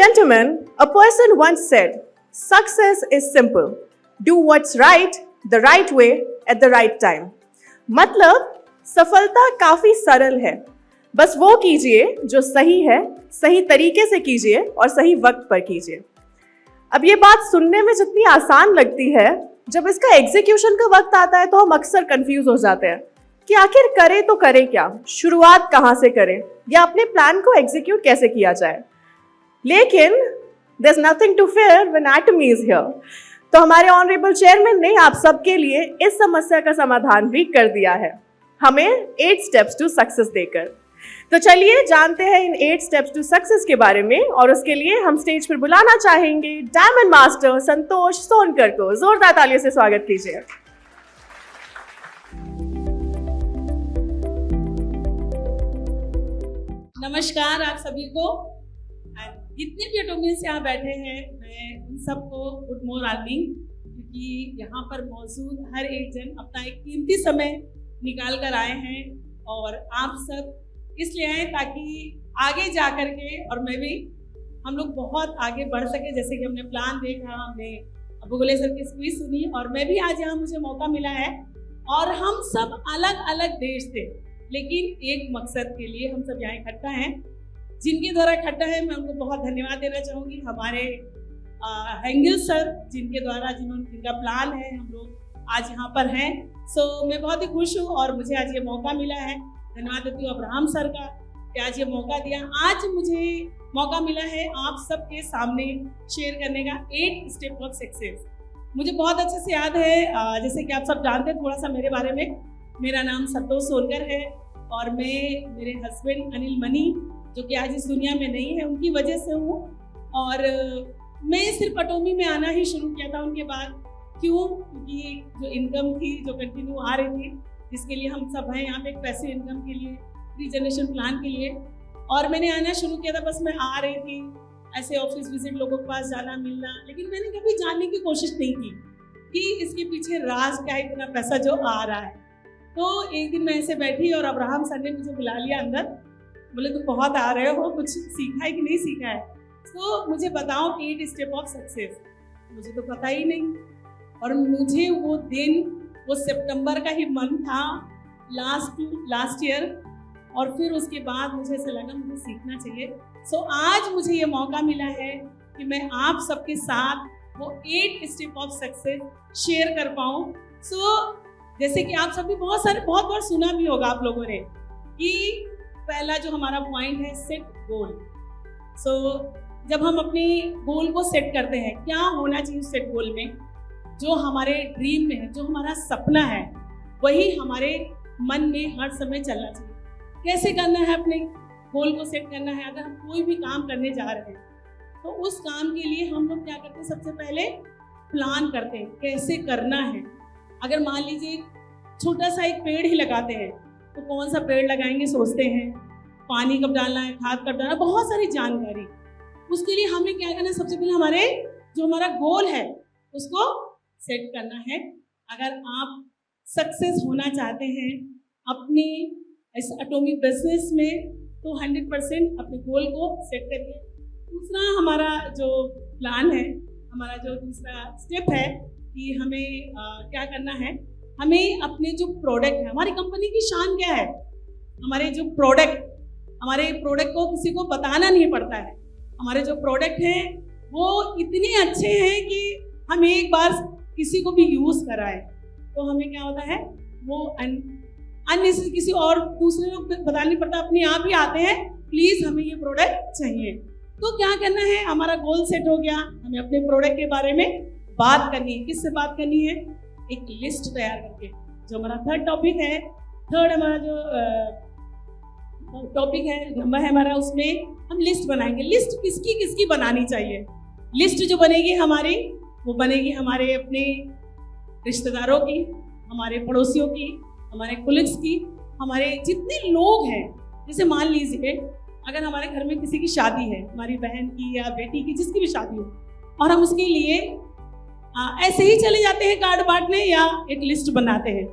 gentlemen, a person once said, success is simple. Do what's right, the right way, at the right time. मतलब सफलता काफी सरल है, बस वो कीजिए जो सही है, सही तरीके से कीजिए और सही वक्त पर कीजिए। अब ये बात सुनने में जितनी आसान लगती है, जब इसका एग्जीक्यूशन का वक्त आता है तो हम अक्सर कंफ्यूज हो जाते हैं कि आखिर करें तो करें क्या, शुरुआत कहाँ से करें या अपने प्लान को एग्जीक्यूट कैसे किया जाए। लेकिन there's nothing to fear when Atomy is here. तो हमारे ऑनरेबल चेयरमैन ने आप सबके लिए इस समस्या का समाधान भी कर दिया है, हमें 8 स्टेप्स टू सक्सेस देकर। तो चलिए जानते हैं इन 8 स्टेप्स टू सक्सेस के बारे में, और उसके लिए हम स्टेज पर बुलाना चाहेंगे डायमंड मास्टर संतोष सोनकर को। जोरदार तालियों से स्वागत कीजिए। नमस्कार आप सभी को, जितने भी एटोमियंस यहाँ बैठे हैं, मैं उन सबको गुड मॉर्निंग, क्योंकि यहाँ पर मौजूद हर एक जन अपना एक कीमती समय निकाल कर आए हैं और आप सब इसलिए आए ताकि आगे जा कर के और मैं भी हम लोग बहुत आगे बढ़ सके। जैसे कि हमने प्लान देखा, हमने अबुगले सर की स्पीच सुनी और मैं भी आज यहाँ मुझे मौका मिला है। और हम सब अलग अलग देश से, लेकिन एक मकसद के लिए हम सब यहाँ इकट्ठा हैं। जिनके द्वारा इकट्ठा है मैं उनको बहुत धन्यवाद देना चाहूँगी। हमारे हेंगल सर जिनका प्लान है, हम लोग आज यहाँ पर हैं। मैं बहुत ही खुश हूँ और मुझे आज ये मौका मिला है। धन्यवाद देती हूँ अब्राहम सर का कि आज ये मौका दिया। आज मुझे मौका मिला है आप सबके सामने शेयर करने का 8 स्टेप ऑफ सक्सेस। मुझे बहुत अच्छे से याद है, जैसे कि आप सब जानते हैं थोड़ा सा मेरे बारे में। मेरा नाम संतोष सोनकर है और मैं मेरे हस्बैंड अनिल मनी, जो कि आज इस दुनिया में नहीं है, उनकी वजह से हूँ। और मैं सिर्फ अटोमी में आना ही शुरू किया था उनके बाद। क्यों? क्योंकि जो इनकम थी जो कंटिन्यू आ रही थी, जिसके लिए हम सब हैं यहाँ पे, एक पैसिव इनकम के लिए, प्री जनरेशन प्लान के लिए। और मैंने आना शुरू किया था, बस मैं आ रही थी ऐसे ऑफिस विजिट, लोगों के पास जाना मिलना, लेकिन मैंने कभी जानने की कोशिश नहीं की कि इसके पीछे राज क्या है, इतना पैसा जो आ रहा है। तो एक दिन मैं ऐसे बैठी और अब्राहम सर ने मुझे बुला लिया अंदर, बोले तुम बहुत आ रहे हो, कुछ सीखा है कि नहीं सीखा है, तो मुझे बताओ 8 स्टेप ऑफ सक्सेस। मुझे तो पता ही नहीं। और मुझे वो दिन, वो सितंबर का ही मंथ था लास्ट ईयर, और फिर उसके बाद मुझे ऐसा लगा मुझे सीखना चाहिए। आज मुझे ये मौका मिला है कि मैं आप सबके साथ वो 8 स्टेप ऑफ सक्सेस शेयर कर पाऊँ। जैसे कि आप सभी बहुत बार सुना भी होगा आप लोगों ने कि पहला जो हमारा पॉइंट है, सेट गोल। जब हम अपने गोल को सेट करते हैं, क्या होना चाहिए उस सेट गोल में, जो हमारे ड्रीम में है, जो हमारा सपना है, वही हमारे मन में हर समय चलना चाहिए। कैसे करना है अपने गोल को सेट करना है? अगर हम कोई भी काम करने जा रहे हैं तो उस काम के लिए हम लोग क्या करते हैं, सबसे पहले प्लान करते हैं कैसे करना है। अगर मान लीजिए छोटा सा एक पेड़ ही लगाते हैं तो कौन सा पेड़ लगाएंगे सोचते हैं, पानी कब डालना है, खाद कब डालना है, बहुत सारी जानकारी। उसके लिए हमें क्या करना है, सबसे पहले हमारा गोल है उसको सेट करना है। अगर आप सक्सेस होना चाहते हैं अपनी इस एटॉमिक बिजनेस में तो 100% अपने गोल को सेट करिए। दूसरा हमारा जो प्लान है, हमारा जो दूसरा स्टेप है कि हमें क्या करना है, हमें अपने जो प्रोडक्ट है, हमारी कंपनी की शान क्या है, हमारे प्रोडक्ट को किसी को बताना नहीं पड़ता है। हमारे जो प्रोडक्ट हैं वो इतने अच्छे हैं कि हम एक बार किसी को भी यूज़ कराएं तो हमें क्या होता है, वो अननेसेसरी किसी और दूसरे लोग बताना नहीं पड़ता, अपने आप ही आते हैं, प्लीज़ हमें ये प्रोडक्ट चाहिए। तो क्या करना है, हमारा गोल सेट हो गया, हमें अपने प्रोडक्ट के बारे में बात करनी है। किससे बात करनी है? एक लिस्ट तैयार करके। जो हमारा थर्ड हमारा जो टॉपिक है, नंबर है हमारा, उसमें हम लिस्ट बनाएंगे। लिस्ट किसकी किसकी बनानी चाहिए? लिस्ट जो बनेगी हमारी, वो बनेगी हमारे अपने रिश्तेदारों की, हमारे पड़ोसियों की, हमारे कोलिग्स की, हमारे जितने लोग हैं। जैसे मान लीजिए अगर हमारे घर में किसी की शादी है, हमारी बहन की या बेटी की, जिसकी भी शादी हो, और हम उसके लिए ऐसे ही चले जाते हैं कार्ड बांटने या एक लिस्ट बनाते हैं।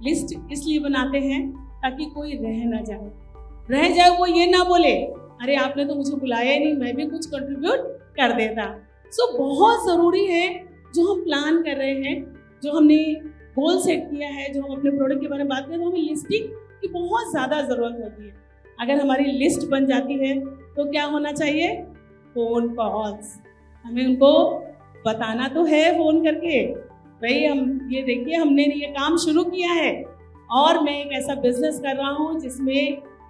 लिस्ट इसलिए बनाते हैं ताकि कोई रह ना जाए, वो ये ना बोले अरे आपने तो मुझे बुलाया ही नहीं, मैं भी कुछ कंट्रीब्यूट कर देता। सो बहुत ज़रूरी है जो हम प्लान कर रहे हैं, जो हमने गोल सेट किया है, जो हम अपने प्रोडक्ट के बारे में बात करें, तो हमें लिस्टिंग की बहुत ज़्यादा ज़रूरत होती है। अगर हमारी लिस्ट बन जाती है तो क्या होना चाहिए? Phone calls. हमें उनको बताना तो है फ़ोन करके, भाई हम ये देखिए हमने ये काम शुरू किया है और मैं एक ऐसा बिजनेस कर रहा हूँ जिसमें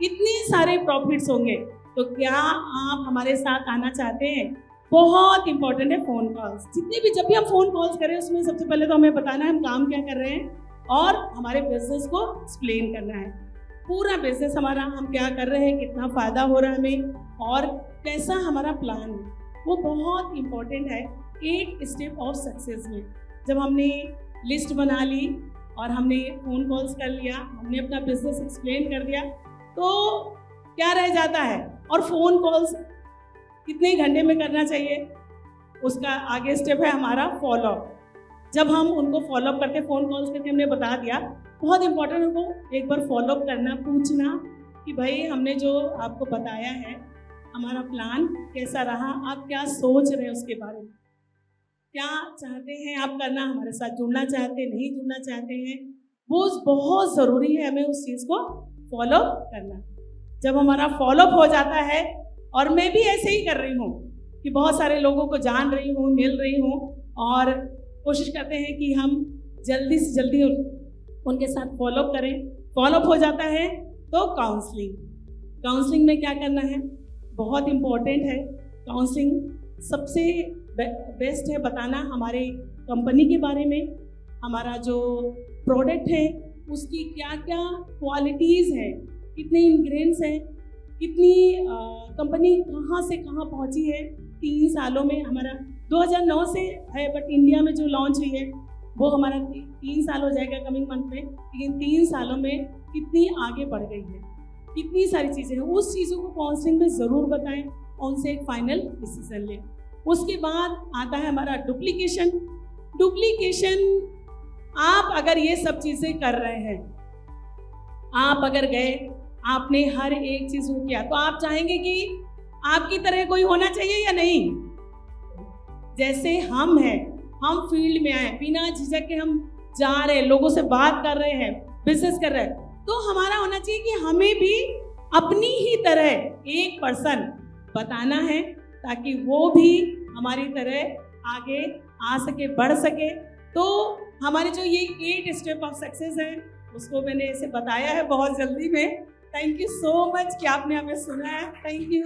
इतने सारे प्रॉफिट्स होंगे, तो क्या आप हमारे साथ आना चाहते हैं? बहुत इंपॉर्टेंट है फ़ोन कॉल्स। जितने भी जब भी हम फ़ोन कॉल्स करें उसमें सबसे पहले तो हमें बताना है हम काम क्या कर रहे हैं और हमारे बिजनेस को एक्सप्लेन करना है। पूरा बिजनेस हमारा, हम क्या कर रहे हैं, कितना फ़ायदा हो रहा है हमें और कैसा हमारा प्लान है, वो बहुत इंपॉर्टेंट है 8 स्टेप ऑफ सक्सेस में। जब हमने लिस्ट बना ली और हमने फ़ोन कॉल्स कर लिया, हमने अपना बिजनेस एक्सप्लेन कर दिया, तो क्या रह जाता है? और फ़ोन कॉल्स कितने घंटे में करना चाहिए, उसका आगे स्टेप है हमारा फॉलोअप। जब हम उनको फॉलोअप करके फ़ोन कॉल्स करके हमने बता दिया, बहुत इंपॉर्टेंट उनको एक बार फॉलोअप करना, पूछना कि भाई हमने जो आपको बताया है हमारा प्लान कैसा रहा, आप क्या सोच रहे हैं उसके बारे में, क्या चाहते हैं आप करना, हमारे साथ जुड़ना चाहते हैं, नहीं जुड़ना चाहते हैं, वो बहुत ज़रूरी है हमें उस चीज़ को फॉलोअप करना। जब हमारा फॉलोअप हो जाता है, और मैं भी ऐसे ही कर रही हूँ कि बहुत सारे लोगों को जान रही हूँ, मिल रही हूँ और कोशिश करते हैं कि हम जल्दी से जल्दी उनके साथ फॉलोअप करें। फॉलोअप हो जाता है तो काउंसलिंग में क्या करना है, बहुत इम्पोर्टेंट है। काउंसलिंग सबसे बेस्ट है बताना हमारे कंपनी के बारे में, हमारा जो प्रोडक्ट है उसकी क्या क्या क्वालिटीज़ हैं, कितने इंग्रेडिएंट्स हैं, कितनी कंपनी कहाँ से कहाँ पहुँची है 3 सालों में। हमारा 2009 से है बट इंडिया में जो लॉन्च हुई है वो हमारा 3 साल हो जाएगा कमिंग मंथ में, लेकिन 3 सालों में कितनी आगे बढ़ गई है, कितनी सारी चीज़ें हैं, उस चीज़ों को काउंसलिंग में ज़रूर बताएं और उनसे एक फाइनल डिसीजन लें। उसके बाद आता है हमारा डुप्लीकेशन। आप अगर ये सब चीज़ें कर रहे हैं, आप अगर गए, आपने हर एक चीज़ को किया, तो आप चाहेंगे कि आपकी तरह कोई होना चाहिए या नहीं? जैसे हम हैं, हम फील्ड में आए, बिना झिझक के हम जा रहे हैं, लोगों से बात कर रहे हैं, बिजनेस कर रहे हैं, तो हमारा होना चाहिए कि हमें भी अपनी ही तरह एक पर्सन बताना है ताकि वो भी हमारी तरह आगे आ सके, बढ़ सके। तो हमारे जो ये 8 स्टेप ऑफ सक्सेस है उसको मैंने इसे बताया है बहुत जल्दी में। थैंक यू सो मच कि आपने हमें सुना है। Thank you.